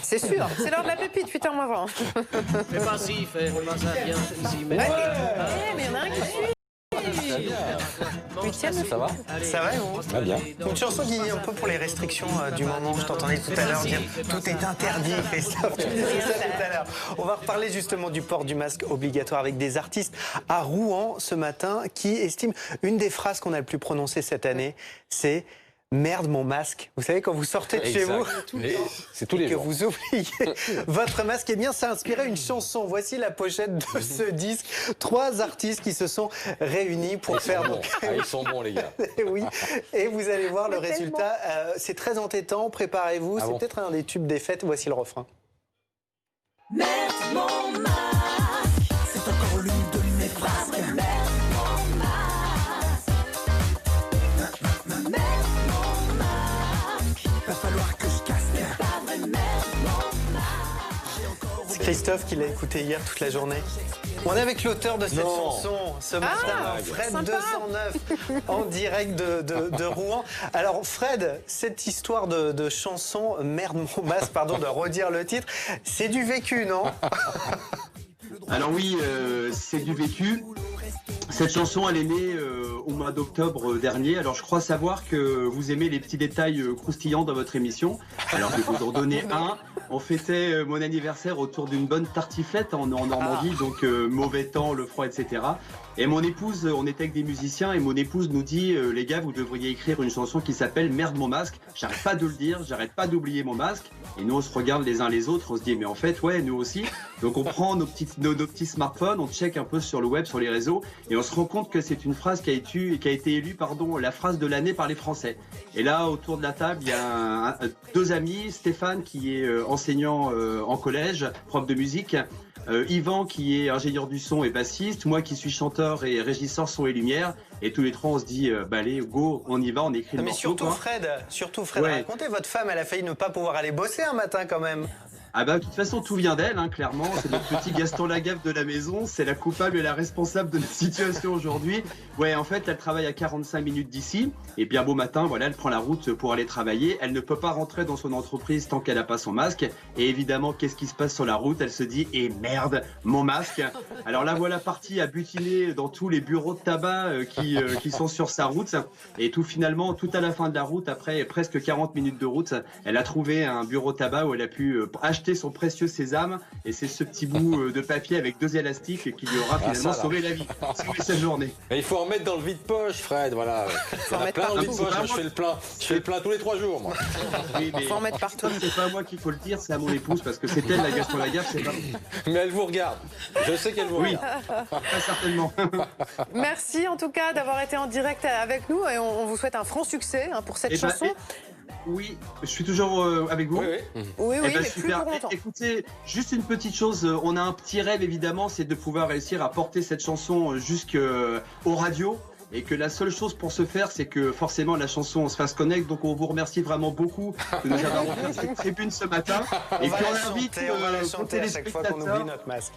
C'est sûr, c'est l'heure de la pépite, 8h20. Fais pas ci, fais pas ça, viens ici. Mais... Mais il y en a un qui suit. Huitième, Ça va? Ça va, vous? Très bien. Une chanson qui est un peu pour les restrictions du moment. Je t'entendais tout à l'heure dire tout est interdit, Christophe. Tu disais ça tout à l'heure. On va reparler justement du port du masque obligatoire avec des artistes à Rouen ce matin qui estiment une des phrases qu'on a le plus prononcées cette année, c'est merde mon masque. Vous savez, quand vous sortez de chez vous, c'est tous les que jours. vous oubliez votre masque, eh bien, ça a inspiré une chanson. Voici la pochette de ce disque. 3 artistes qui se sont réunis pour faire... Bons. Ils sont bons, les gars. Oui, et vous allez voir le résultat. C'est très entêtant, préparez-vous. C'est peut-être un des tubes des fêtes. Voici le refrain. Merde mon masque, c'est encore l'une de mes phrases. Merde mon masque, merde mon masque, va falloir que je casse. C'est pas vrai, merde mon masque. C'est Christophe qui l'a écouté hier toute la journée. On est avec l'auteur de cette chanson ce matin, Fred sympa. 209, en direct de Rouen. Alors Fred, cette histoire de chanson, merde mon masque, pardon de redire le titre, c'est du vécu, non? Alors oui, c'est du vécu. Cette chanson, elle est née au mois d'octobre dernier. Alors je crois savoir que vous aimez les petits détails croustillants dans votre émission. Alors je vais vous en donner un. On fêtait mon anniversaire autour d'une bonne tartiflette en Normandie, donc mauvais temps, le froid, etc. Et mon épouse, on était avec des musiciens et mon épouse nous dit les gars, vous devriez écrire une chanson qui s'appelle Merde mon masque. J'arrête pas de le dire, j'arrête pas d'oublier mon masque. Et nous on se regarde les uns les autres, on se dit mais en fait ouais, nous aussi. Donc on prend nos petits smartphones, on check un peu sur le web, sur les réseaux et on se rend compte que c'est une phrase qui a été élue la phrase de l'année par les Français. Et là autour de la table, il y a 2 amis, Stéphane qui est enseignant en collège, prof de musique. Yvan qui est ingénieur du son et bassiste, moi qui suis chanteur et régisseur son et lumière, et tous les 3 on se dit bah allez go, on y va, on écrit le Mais morceau. surtout Fred, Ouais. racontez, votre femme, elle a failli ne pas pouvoir aller bosser un matin quand même. Ah bah de toute façon tout vient d'elle, hein, clairement, c'est notre petit Gaston Lagaffe de la maison, c'est la coupable et la responsable de la situation aujourd'hui. Ouais, en fait elle travaille à 45 minutes d'ici, et bien beau matin, voilà, elle prend la route pour aller travailler, elle ne peut pas rentrer dans son entreprise tant qu'elle n'a pas son masque, et évidemment qu'est-ce qui se passe sur la route? Elle se dit, et merde, mon masque. Alors la voilà partie à butiner dans tous les bureaux de tabac qui sont sur sa route, et tout finalement, tout à la fin de la route, après presque 40 minutes de route, elle a trouvé un bureau de tabac où elle a pu acheter son précieux sésame, et c'est ce petit bout de papier avec 2 élastiques qui lui aura finalement sauvé la vie, sauvé cette journée. Mais il faut en mettre dans le vide-poche, Fred, voilà. Il y en a plein dans le vide-poche, je fais le plein. Je fais le plein tous les 3 jours, moi. Oui, mais Faut en mettre partout. c'est pas à moi qu'il faut le dire, c'est à mon épouse, parce que c'est elle la Gaston Lagaffe, c'est pas Mais elle vous regarde. Je sais qu'elle vous regarde. très certainement. Merci en tout cas d'avoir été en direct avec nous et on vous souhaite un franc succès pour cette chanson. Oui, je suis toujours avec vous. Oui, oui. Oui, Eh ben, mais plus super. pour longtemps. Écoutez, juste une petite chose, on a un petit rêve évidemment, c'est de pouvoir réussir à porter cette chanson jusqu'aux radios. Et que la seule chose pour ce faire, c'est que forcément la chanson se fasse connaître. Donc on vous remercie vraiment beaucoup de nous avoir offert cette tribune ce matin. Et puis on invite on va la vos chanter à chaque fois qu'on téléspectateurs. oublie notre masque.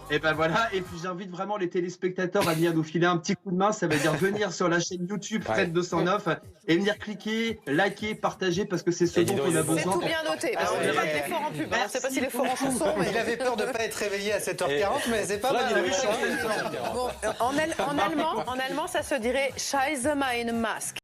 Et ben voilà, et puis j'invite vraiment les téléspectateurs à venir nous filer un petit coup de main, ça veut dire venir sur la chaîne YouTube Fred 209 et venir cliquer, liker, partager parce que c'est ce dont on a C'est besoin. tout bien noté. Ah, On ne ouais. fait pas de l'effort en pub. On ne sait pas s'il est fort en chanson. Mais... Il avait peur de ne pas être réveillé à 7h40, mais c'est pas Fred, mal. il a eu hein. changé le temps. Bon, en allemand, ça se dirait Scheiße mein Mask.